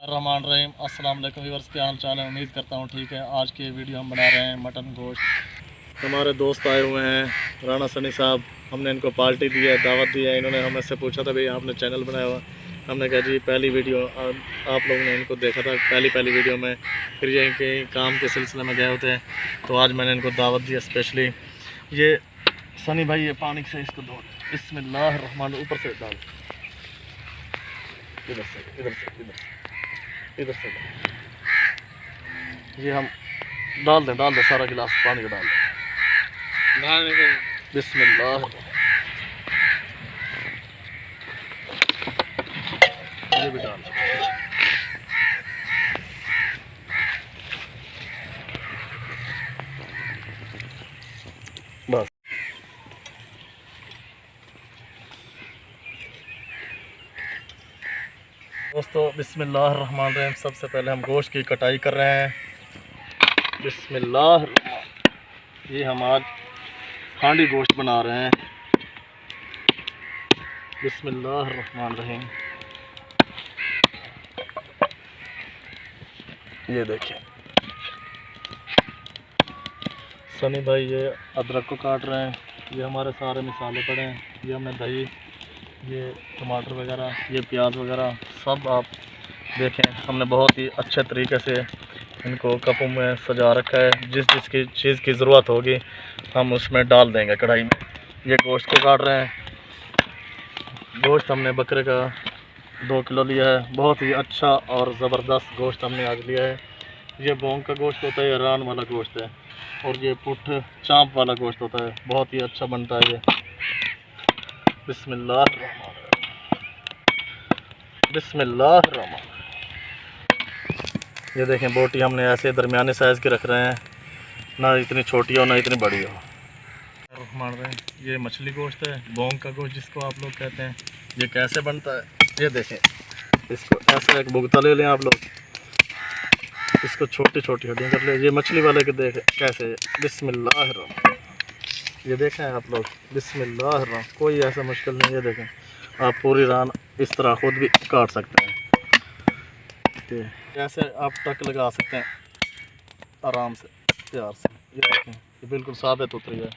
रहमान रहीम। अस्सलाम वालेकुम व्यूअर्स, क्या हाल चाल है। उम्मीद करता हूँ ठीक है। आज की वीडियो हम बना रहे हैं मटन गोश्त। हमारे दोस्त आए हुए हैं राना सनी साहब, हमने इनको पार्टी दी है, दावत दी है। इन्होंने हमें से पूछा था भाई आपने चैनल बनाया हुआ। हमने कहा जी पहली वीडियो आप लोगों ने इनको देखा था पहली वीडियो में, फिर ये इनके काम के सिलसिले में गए होते हैं, तो आज मैंने इनको दावत दी स्पेशली। ये सनी भाई ये पानी से इसको धो, बिस्मिल्लाह रहमान, ऊपर से डाल, इधर से इधर से इधर इधर से ये हम डाल दें सारा गिलास पानी का डाल दें। बिस्मिल्लाह, ये भी डाल बस। दोस्तों बिस्मिल्लाह रहमान रहीम, सबसे पहले हम गोश्त की कटाई कर रहे हैं। बिस्मिल्लाह, ये हम आज हांडी गोश्त बना रहे हैं। बिस्मिल्लाह रहमान रहीम, ये देखिए सनी भाई ये अदरक को काट रहे हैं। ये हमारे सारे मसाले पड़े हैं, ये हमने दही, ये टमाटर वगैरह, ये प्याज वगैरह सब आप देखें। हमने बहुत ही अच्छे तरीके से इनको कपों में सजा रखा है। जिस की चीज़ की ज़रूरत होगी हम उसमें डाल देंगे कढ़ाई में। ये गोश्त को काट रहे हैं। गोश्त हमने बकरे का 2 किलो लिया है। बहुत ही अच्छा और ज़बरदस्त गोश्त हमने आज लिया है। ये बोंग का गोश्त होता है, ये रान वाला गोश्त है, और ये पुठ चाँप वाला गोश्त होता है। बहुत ही अच्छा बनता है ये। बिस्मिल्लाह बिस्मिल्लाह रहमान। ये देखें बोटी हमने ऐसे दरमियाने साइज़ की रख रहे हैं, ना इतनी छोटी हो ना इतनी बड़ी हो। रहमान रहीम, ये मछली गोश्त है, बोंग का गोश्त जिसको आप लोग कहते हैं। ये कैसे बनता है ये देखें। इसको ऐसा एक भुगता ले लें आप लोग, इसको छोटी छोटी हड्डियाँ कर ले। ये मछली वाले के देखें कैसे। बिस्मिल्लाह रहमान, ये देखें आप लोग। बिस्मिल्लाह रहमान, कोई ऐसा मुश्किल नहीं। ये देखें आप पूरी रान इस तरह ख़ुद भी काट सकते हैं। ऐसे आप टक लगा सकते हैं आराम से, प्यार से। ये देखें ये बिल्कुल साबित उतरी है।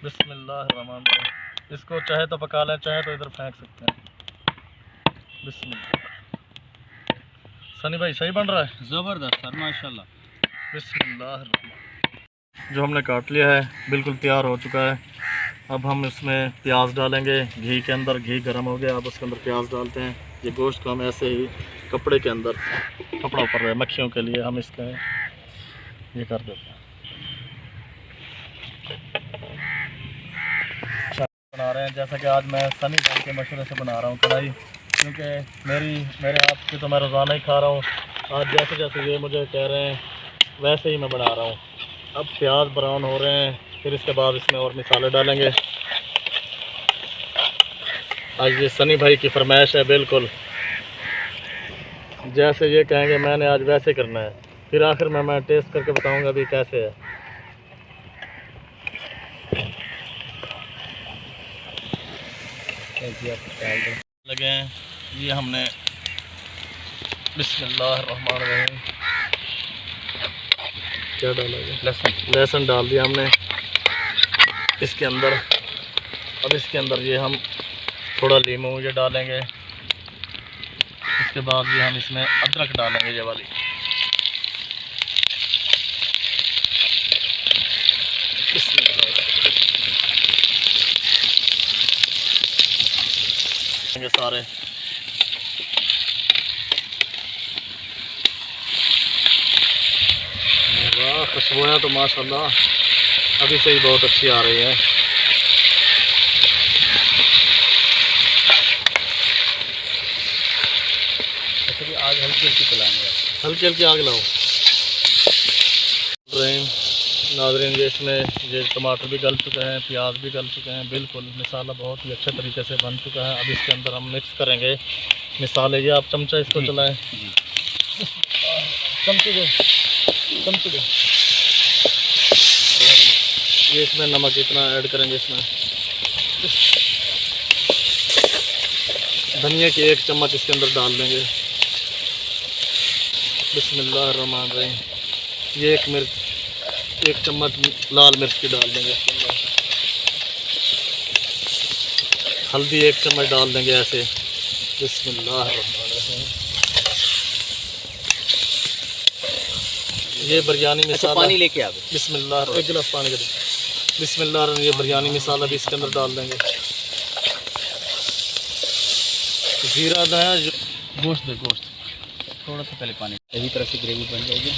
बिस्मिल्लाह रहमान रहीम, इसको चाहे तो पका लें, चाहे तो इधर फेंक सकते हैं। बिस्मिल्लाह। सनी भाई सही बन रहा है, ज़बरदस्त सर, माशाल्लाह। बिस्मिल्लाह। जो हमने काट लिया है बिल्कुल तैयार हो चुका है। अब हम इसमें प्याज डालेंगे घी के अंदर। घी गर्म हो गया, अब उसके अंदर प्याज डालते हैं। ये गोश्त को हम ऐसे ही कपड़े के अंदर, कपड़ा ऊपर है मक्खियों के लिए, हम इसका ये कर देते हैं। बना रहे हैं जैसा कि आज मैं सनी भाई के मशवरे से बना रहा हूँ कढ़ाई, क्योंकि मेरे आपकी तो मैं रोज़ाना ही खा रहा हूँ। आज जैसे जैसे ये मुझे कह रहे हैं वैसे ही मैं बना रहा हूँ। अब प्याज ब्राउन हो रहे हैं, फिर इसके बाद इसमें और मसाले डालेंगे। आज ये सनी भाई की फरमाइश है, बिल्कुल जैसे ये कहेंगे मैंने आज वैसे करना है। फिर आखिर में मैं टेस्ट करके बताऊंगा भी कैसे है। लगे हैं ये हमने बिस्मिल्लाह रहमान रहीम क्या डाला है, लहसुन डाल दिया हमने इसके अंदर। अब इसके अंदर ये हम थोड़ा लीमू ये डालेंगे। इसके बाद ये हम इसमें अदरक डालेंगे, ये वाली। ये सारे वाह, खुशबुएं तो माशाल्लाह अभी से ही बहुत अच्छी आ रही है। आग हल्की हल्की चलाएंगे, हल्की हल्की आग लाओ। नाज़रीन ये इसमें ये टमाटर भी गल चुके हैं, प्याज भी गल चुके हैं, बिल्कुल मसाला बहुत ही अच्छे तरीके से बन चुका है। अब इसके अंदर हम मिक्स करेंगे मसाले। ये आप चमचा इसको चलाएं, चमचे दो। ये इसमें नमक इतना ऐड करेंगे इसमें। धनिया की 1 चम्मच इसके अंदर डाल देंगे। बिस्मिल्लाहिर्रहमानिर्रहीम। ये एक चम्मच लाल मिर्च की डाल देंगे इसके अंदर। हल्दी 1 चम्मच डाल देंगे ऐसे। बिस्मिल्लाहिर्रहमानिर्रहीम। ये बिरयानी मसाला। पानी लेके आ गए। बिस्मिल्लाह, 1 गिलास पानी का दे। बिस्मिल्लाह, ये बिरयानी मसाला भी इसके अंदर डाल देंगे। जीरा दाया गोश्त थोड़ा सा पहले पानी, सही तरह से ग्रेवी बन जाएगी।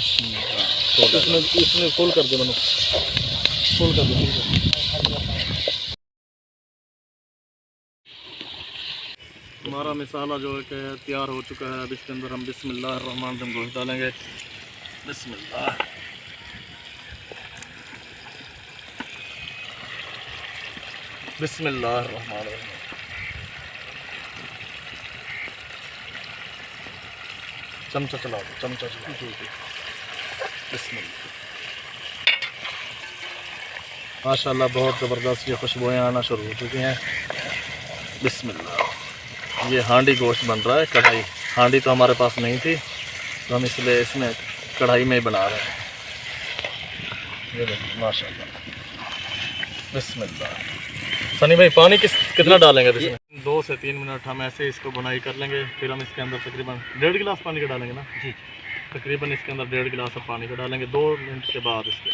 इसमें फुल कर दो, मैंने फुल कर दो। हमारा मसाला जो है कि तैयार हो चुका है। अब इसके अंदर हम बिस्मिल्लाहिर्रहमानिर्रहीम गोश्त डालेंगे। बिस्मिल्लाह। बिस्मिल्लाहिर्रहमानिर्रहीम। चमचा चला दो, चमचा चला दो। बिस्मिल्लाह। माशाल्लाह बहुत ज़बरदस्त ये खुशबुएँ आना शुरू हो चुकी हैं। बिस्मिल्लाह। ये हांडी गोश्त बन रहा है। कढ़ाई, हांडी तो हमारे पास नहीं थी तो हम इसलिए इसमें कढ़ाई में ही बना रहे हैं। ये देखिए माशाल्लाह। बिस्मिल्लाह। सनी भाई पानी कितना डालेंगे इसमें? 2 से 3 मिनट हम ऐसे इसको बुनाई कर लेंगे। फिर हम इसके अंदर तकरीबन 1.5 गिलास पानी का डालेंगे ना जी। तकरीबन इसके अंदर 1.5 गिलास हम पानी का डालेंगे 2 मिनट के बाद इसके।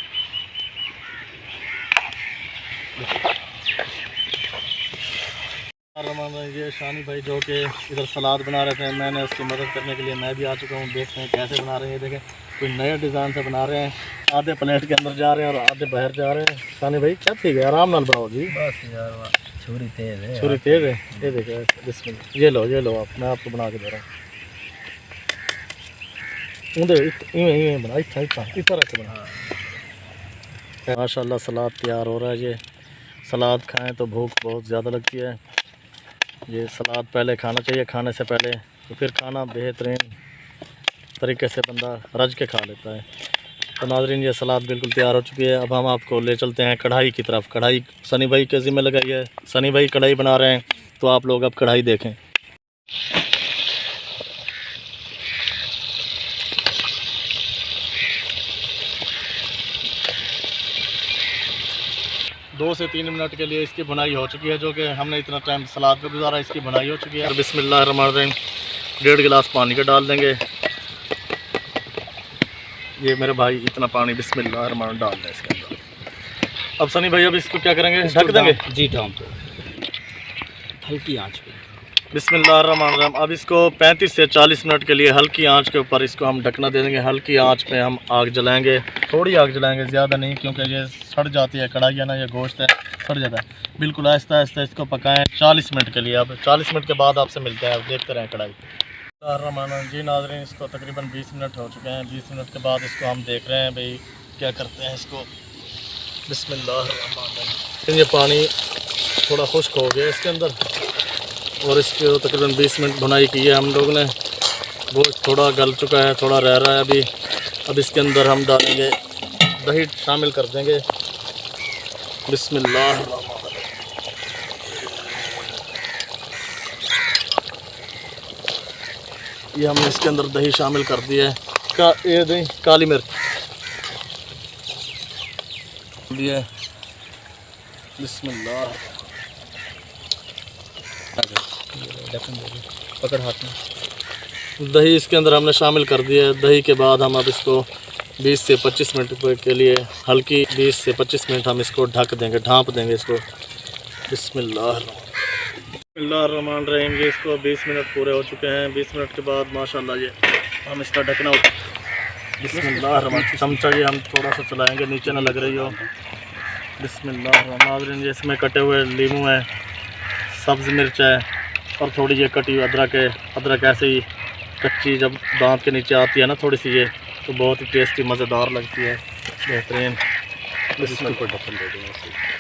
ये शानी भाई जो कि इधर सलाद बना रहे थे, मैंने उसकी मदद करने के लिए मैं भी आ चुका हूँ। देखते हैं कैसे बना रहे हैं। देखें कोई नए डिज़ाइन से बना रहे हैं। आधे प्लेट के अंदर जा रहे हैं और आधे बाहर जा रहे हैं। शानी भाई क्या ठीक है, आराम नाल बनाओ जी। बस यार, छुरी तेज है। छुरी तेज है। ये देखो बिस्मिल्लाह। ये लो आप, मैं आपको बना के दे रहा हूँ। इवें बना, इस तरह से बना। माशाल्लाह सलाद तैयार हो रहा है। ये सलाद खाएं तो भूख बहुत ज़्यादा लगती है। ये सलाद पहले खाना चाहिए, खाने से पहले, तो फिर खाना बेहतरीन तरीके से बंदा रज के खा लेता है। तो नाज़रीन ये सलाद बिल्कुल तैयार हो चुकी है। अब हम आपको ले चलते हैं कढ़ाई की तरफ। कढ़ाई सनी भाई के ज़िम्मे लगाई है। सनी भाई कढ़ाई बना रहे हैं तो आप लोग अब कढ़ाई देखें। दो से 3 मिनट के लिए इसकी बुनाई हो चुकी है। जो कि हमने इतना टाइम सलाद पे गुजारा, इसकी बुनाई हो चुकी है। बिस्मिल्लाहिर्रहमानिर्रहीम। 1.5 गिलास पानी का डाल देंगे। ये मेरे भाई इतना पानी बिस्मिल्लाहिर्रहमानिर्रहीम डाल दें इसके अंदर। अब सनी भाई अब इसको क्या करेंगे, ढक देंगे जी। ढक दो हल्की आंच पे। बिस्मिल्लाहिर्रहमानिर्रहीम। अब इसको 35 से 40 मिनट के लिए हल्की आंच के ऊपर इसको हम ढकना दे देंगे। हल्की आंच पे हम आग जलाएंगे, थोड़ी आग जलाएंगे, ज़्यादा नहीं, क्योंकि ये सड़ जाती है कढ़ाई है ना, ये गोश्त है सड़ जाता है। बिल्कुल आहिस्ता आहिस्ता इसको पकाएं 40 मिनट के लिए। अब 40 मिनट के बाद आपसे मिलते हैं। अब देखते रहें कढ़ाई। जी नाज़रीन, इसको तकरीबन 20 मिनट हो चुके हैं। 20 मिनट के बाद इसको हम देख रहे हैं भाई क्या करते हैं इसको। बिस्मिल्लाहिर्रहमानिर्रहीम। ये पानी थोड़ा खुश्क हो गया इसके अंदर और इसके तकरीबन 20 मिनट भुनाई की है हम लोग ने। गोश्त थोड़ा गल चुका है, थोड़ा रह रहा है अभी। अब इसके अंदर हम डालेंगे दही, शामिल कर देंगे। बिस्मिल्लाह। ये हमने इसके अंदर दही शामिल कर दी है। ये दही काली मिर्च दिए। बिस्मिल्लाह। पकड़ हाथ में। दही इसके अंदर हमने शामिल कर दिया है। दही के बाद हम अब इसको 20 से 25 मिनट के लिए हल्की 20 से 25 मिनट हम इसको ढक देंगे, ढाँप देंगे इसको। बिस्मिल्लाहिर्रहमानिर्रहीम। ये इसको 20 मिनट पूरे हो चुके हैं। 20 मिनट के बाद माशाल्लाह ये हम इसका ढकना बिस्मिल्लाहिर्रहमानिर्रहीम। चमचा ये हम थोड़ा सा चलाएँगे, नीचे ना लग रही हो। बिस्मिल्लाहिर्रहमानिर्रहीम। ये इसमें कटे हुए लीमू है, सब्ज़ मिर्च है और थोड़ी ये कटी हुई अदरक है। अदरक ऐसे ही कच्ची जब दांत के नीचे आती है ना थोड़ी सी, ये तो बहुत ही टेस्टी मज़ेदार लगती है, बेहतरीन। इसके ऊपर ढक्कन दे देंगे,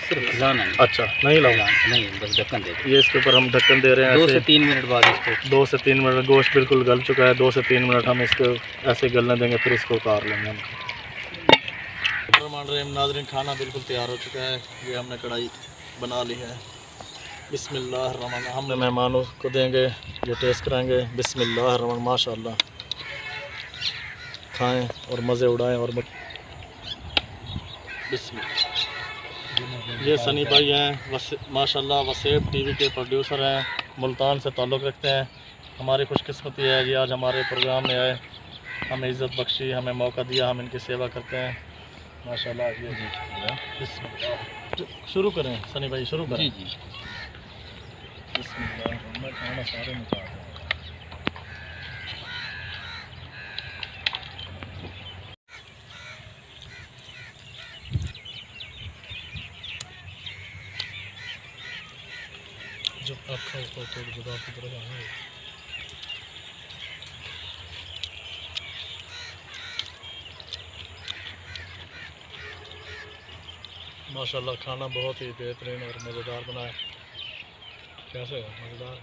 सिर्फ हिलाना नहीं। अच्छा, नहीं लाऊंगा नहीं, बस ढक्कन दे देंगे। ये इसके ऊपर हम ढक्कन दे रहे हैं। 2 से 3 मिनट बाद इसको 2 से 3 मिनट गोश्त बिल्कुल गल चुका है। 2 से 3 मिनट हम इसको ऐसे गलने देंगे, फिर इसको उतार लेंगे हम। नाज़रीन खाना बिल्कुल तैयार हो चुका है। ये हमने कढ़ाई बना ली है। बिस्मिल्लाहिर्रहमानिर्रहीम। हमने मेहमानों को देंगे, ये टेस्ट कराएंगे। बिस्मिल्लाहिर्रहमानिर्रहीम। माशाल्लाह खाएं और मज़े उड़ाएं और ये सनी भाई हैं, माशाल्लाह वसेब टीवी के प्रोड्यूसर हैं, मुल्तान से ताल्लुक़ रखते हैं। हमारी खुशकिस्मती है कि आज हमारे प्रोग्राम में आए, हमें इज़्ज़त बख्शी, हमें मौका दिया, हम इनकी सेवा करते हैं माशाल्लाह। ये शुरू करें सनी भाई, शुरू करें। जी बिस्मिल्लाह, खाना सारे में खा रहे हैं। जब आप खाओ तो गुदा की तरफ आना है। माशाल्लाह खाना बहुत ही बेहतरीन और मज़ेदार बना है। कैसे है? मज़ेदार।